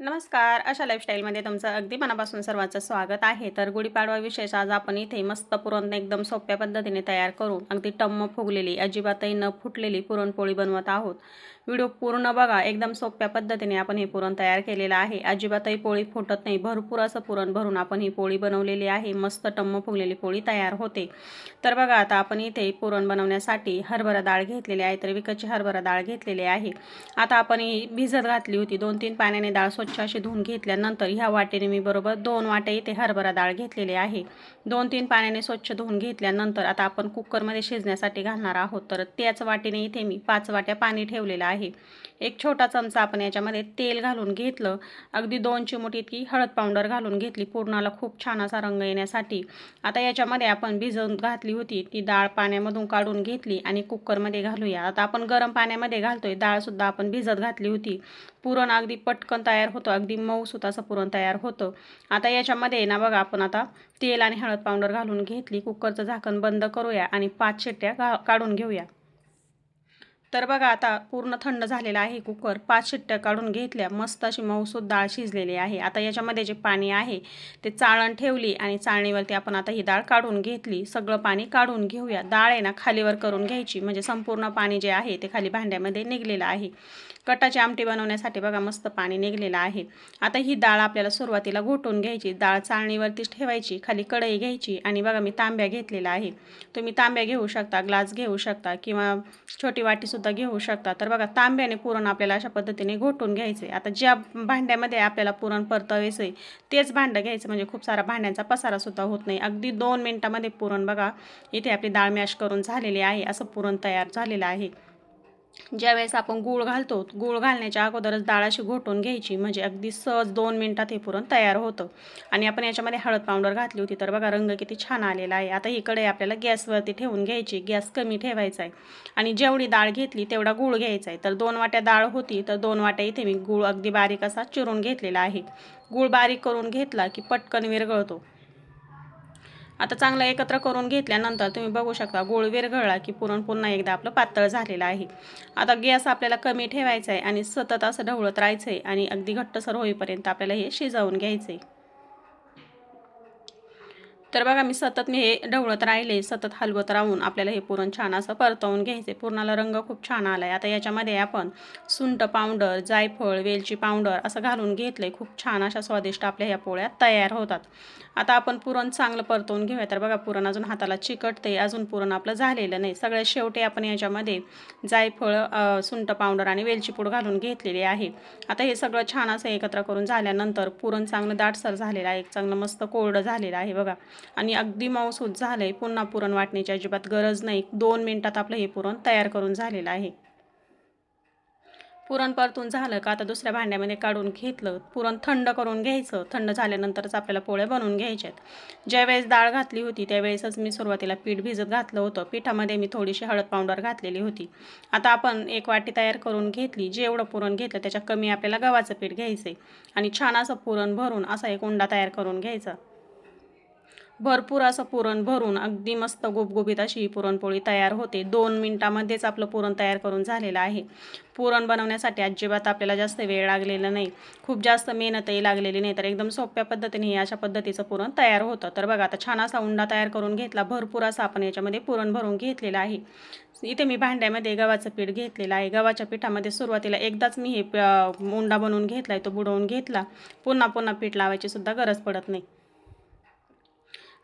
नमस्कार. अशा लाईफस्टाईलमध्ये तुमचं अगदी मनापासून सर्वांचं स्वागत आहे. तर गुढीपाडवा विशेष आज आपण इथे मस्त पुरण एकदम सोप्या पद्धतीने तयार करून अगदी टम्म फुगलेली, अजिबातही न फुटलेली पुरणपोळी बनवत आहोत. व्हिडिओ पूर्ण बघा. एकदम सोप्या पद्धतीने आपण हे पुरण तयार केलेलं आहे. अजिबातही पोळी फुटत नाही. भरपूर असं पुरण भरून आपण ही पोळी बनवलेली आहे. मस्त टम्म फुगलेली पोळी तयार होते. तर बघा, आता आपण इथे पुरण बनवण्यासाठी हरभरा डाळ घेतलेली आहे. तर विकतची हरभरा डाळ घेतलेली आहे. आता आपण ही भिजत घातली होती. 2-3 पाण्याने डाळ स्वच्छ अशी धुवून घेतल्यानंतर ह्या वाटीने मी बरोबर 2 वाट्या इथे हरभरा डाळ घेतलेली आहे. 2-3 पाण्याने स्वच्छ धुवून घेतल्यानंतर आता आपण कुकरमध्ये शिजण्यासाठी घालणार आहोत. तर त्याच वाटीने इथे मी 5 वाट्या पाणी ठेवलेलं आहे. एक छोटा चमचा आपण याच्यामध्ये तेल घालून घेतलं. अगदी 2 चिमूट इतकी हळद पावडर घालून घेतली पुरणाला खूप छान असा रंग येण्यासाठी. आता याच्यामध्ये आपण भिजवून घातली होती ती डाळ पाण्यामधून काढून घेतली आणि कुकरमध्ये घालूया. आता आपण गरम पाण्यामध्ये घालतोय. डाळसुद्धा आपण भिजत घातली होती. पुरण अगदी पटकन तयार होतं. अगदी मऊसूत असं पुरण तयार होतं. आता याच्यामध्ये ना बघा, आपण आता तेल आणि हळद पावडर घालून घेतली. कुकरचं झाकण बंद करूया आणि 5 शिट्ट्या काढून घेऊया. तर बघा, आता पूर्ण थंड झालेला आहे कुकर. 5 शिट्ट्या काढून घेतल्या. मस्त अशी मऊसूत डाळ शिजलेली आहे. आता याच्यामध्ये जे पाणी आहे ते चाळण ठेवली आणि चाळणीवरती आपण आता ही डाळ काढून घेतली. सगळं पाणी काढून घेऊया. डाळ आहे ना खालीवर करून घ्यायची, म्हणजे संपूर्ण पाणी जे आहे ते खाली भांड्यामध्ये निघलेलं आहे. कटाची आमटी बनवण्यासाठी बघा मस्त पाणी निघलेलं आहे. आता ही डाळ आपल्याला सुरुवातीला घोटून घ्यायची. डाळ चाळणीवरतीच ठेवायची. खाली कढई घ्यायची आणि बघा मी तांब्या घेतलेला आहे. तुम्ही तांब्या घेऊ शकता, ग्लास घेऊ शकता किंवा छोटी वाटीसुद्धा घेऊ शकता. तर बघा, तांब्याने पुरण आपल्याला अशा पद्धतीने घोटून घ्यायचे. आता ज्या भांड्यामध्ये आपल्याला पुरण परतावायचं आहे तेच भांडं घ्यायचं, म्हणजे खूप सारा भांड्यांचा पसारासुद्धा होत नाही. अगदी 2 मिनिटामध्ये पुरण बघा इथे आपली डाळ मॅश करून झालेली आहे. असं पुरण तयार झालेलं आहे. ज्यावेळेस आपण गूळ घालतो, गूळ घालण्याच्या अगोदरच डाळ अशी घोटून घ्यायची, म्हणजे अगदी सहज 2 मिनिटात हे पुरण तयार होतं. आणि आपण याच्यामध्ये हळद पावडर घातली होती. तर बघा रंग किती छान आलेला आहे. आता ही कढई आपल्याला गॅसवरती ठेवून घ्यायची. गॅस कमी ठेवायचा आहे आणि जेवढी डाळ घेतली तेवढा गूळ घ्यायचा आहे. तर 2 वाट्या डाळ होती, तर 2 वाट्या इथे मी गूळ अगदी बारीक असा चिरून घेतलेला आहे. गूळ बारीक करून घेतला की पटकन विरघळतो. आता चांगलं एकत्र करून घेतल्यानंतर तुम्ही बघू शकता गूळ विरघळला की पुरण पुन्हा एकदा आपलं पातळ झालेलं आहे. आता गॅस आपल्याला कमी ठेवायचा आहे आणि सतत असं ढवळत राहायचं आहे आणि अगदी घट्टसर होईपर्यंत आपल्याला हे शिजवून घ्यायचं आहे. तर बघा, मी हे ढवळत राहिले. सतत हलवत राहून आपल्याला हे पुरण छान असं परतवून घ्यायचे. पुरणाला रंग खूप छान आला आहे. आता याच्यामध्ये आपण सुंठ पावडर, जायफळ, वेलची पावडर असं घालून घेतलं आहे. खूप छान अशा स्वादिष्ट आपल्या ह्या पोळ्या तयार होतात. आता आपण पुरण चांगलं परतवून घेऊया. तर बघा, पुरण अजून हाताला चिकटते. अजून पुरण आपलं झालेलं नाही. सगळ्यात शेवटी आपण याच्यामध्ये जायफळ, सुंठ पावडर आणि वेलची पूड घालून घेतलेली आहे. आता हे सगळं छान असं एकत्र करून झाल्यानंतर पुरण चांगलं दाटसर झालेलं आहे. चांगलं मस्त कोरडं झालेलं आहे बघा. आणि अगदी मऊसूत झालंय. पुन्हा पुरण वाटण्याची अजिबात गरज नाही. 2 मिनिटात आपलं हे पुरण तयार करून झालेलं आहे. पुरण परतून झालं का आता दुसऱ्या भांड्यामध्ये काढून घेतलं. पुरण थंड करून घ्यायचं. थंड झाल्यानंतरच आपल्याला पोळ्या बनवून घ्यायच्यात. ज्यावेळेस डाळ घातली होती त्यावेळेसच मी सुरुवातीला पीठ भिजत घातलं होतं. पिठामध्ये मी थोडीशी हळद पावडर घातलेली होती. आता आपण एक वाटी तयार करून घेतली. जेवढं पुरण घेतलं त्याच्या कमी आपल्याला गव्हाचं पीठ घ्यायचं आणि छान असं पुरण भरून असा एक उंडा तयार करून घ्यायचा. भरपूर असं पुरण भरून अगदी मस्त गुबगुबीत अशी ही पुरणपोळी तयार होते. 2 मिनिटामध्येच आपलं पुरण तयार करून झालेलं आहे. पुरण बनवण्यासाठी अजिबात आपल्याला जास्त वेळ लागलेला नाही. खूप जास्त मेहनतही लागलेली नाही. तर एकदम सोप्या पद्धतीने हे अशा पद्धतीचं पुरण तयार होतं. तर बघा, आता छान असा उंडा तयार करून घेतला. भरपूर असं आपण याच्यामध्ये पुरण भरून घेतलेलं आहे. इथे मी भांड्यामध्ये गव्हाचं पीठ घेतलेलं आहे. गव्हाच्या पिठामध्ये सुरुवातीला एकदाच मी हे उंडा बनवून घेतला आहे, तो बुडवून घेतला. पुन्हा पुन्हा पीठ लावायची सुद्धा गरज पडत नाही.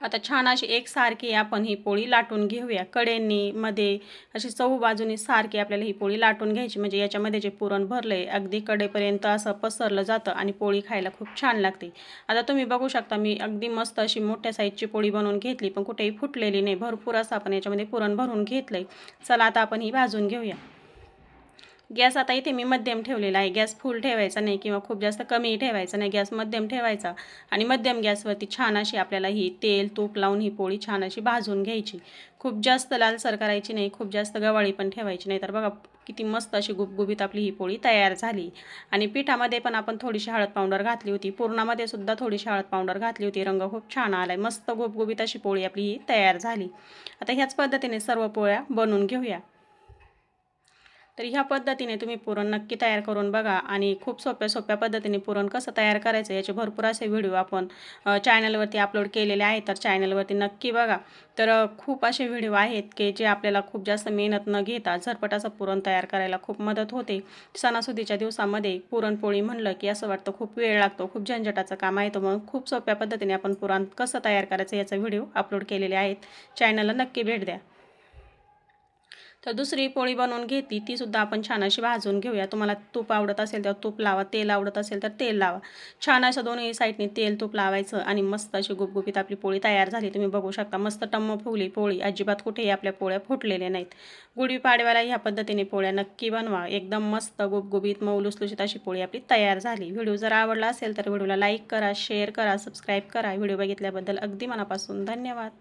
आता छान अशी एकसारखी आपण ही पोळी लाटून घेऊया. कडेंनी मध्ये अशी चहूबाजूनी सारखी आपल्याला ही पोळी लाटून घ्यायची, म्हणजे याच्यामध्ये जे पुरण भरलंय अगदी कडेपर्यंत असं पसरलं जातं आणि पोळी खायला खूप छान लागते. आता तुम्ही बघू शकता मी अगदी मस्त अशी मोठ्या साईजची पोळी बनवून घेतली, पण कुठेही फुटलेली नाही. भरपूर असं आपण याच्यामध्ये पुरण भरून घेतलंय. चला आता आपण ही भाजून घेऊया. गॅस आता इथे मी मध्यम ठेवलेला आहे. गॅस फुल ठेवायचा नाही किंवा खूप जास्त कमीही ठेवायचा नाही. गॅस मध्यम ठेवायचा आणि मध्यम गॅसवरती छान अशी आपल्याला ही तेल तूप लावून ही पोळी छान अशी भाजून घ्यायची. खूप जास्त लालसर करायची नाही, खूप जास्त गव्हाळी पण ठेवायची नाही. तर बघा किती मस्त अशी गुबगुबीत आपली ही पोळी तयार झाली. आणि पिठामध्ये पण आपण थोडीशी हळद पावडर घातली होती. पुरणामध्ये सुद्धा थोडीशी हळद पावडर घातली होती. रंग खूप छान आला आहे. मस्त गुबगुबीत अशी पोळी आपली ही तयार झाली. आता ह्याच पद्धतीने सर्व पोळ्या बनवून घेऊया. तर ह्या पद्धतीने तुम्ही पुरण नक्की तयार करून बघा आणि खूप सोप्या पद्धतीने पुरण कसं तयार करायचं याचे भरपूर असे व्हिडिओ आपण चॅनलवरती अपलोड केलेले आहेत. तर चॅनलवरती नक्की बघा. तर खूप असे व्हिडिओ आहेत की जे आपल्याला खूप जास्त मेहनत न घेता झटपट असं पुरण तयार करायला खूप मदत होते. सणासुदीच्या दिवसामध्ये पुरणपोळी म्हणलं की असं वाटतं खूप वेळ लागतो, खूप झंझटाचं काम आहे. तर मग खूप सोप्या पद्धतीने आपण पुरण कसं तयार करायचं याचा व्हिडिओ अपलोड केलेले आहेत. चॅनलला नक्की भेट द्या. तर दुसरी पोळी बनवून घेतली, तीसुद्धा आपण छान अशी भाजून घेऊया. तुम्हाला तूप आवडत असेल तर तूप लावा, तेल आवडत असेल तर तेल लावा. छान असं दोन्ही साईडनी तेल तूप लावायचं आणि मस्त अशी गुबगुबीत आपली पोळी तयार झाली. तुम्ही बघू शकता मस्त टम्म फुगली पोळी. अजिबात कुठेही आपल्या पोळ्या फुटलेल्या नाहीत. गुढीपाडव्याला ह्या पद्धतीने पोळ्या नक्की बनवा. एकदम मस्त गुबगुबीत मऊ लुसलुशीत अशी पोळी आपली तयार झाली. व्हिडिओ जर आवडला असेल तर व्हिडिओला लाईक करा, शेअर करा, सबस्क्राईब करा. व्हिडिओ बघितल्याबद्दल अगदी मनापासून धन्यवाद.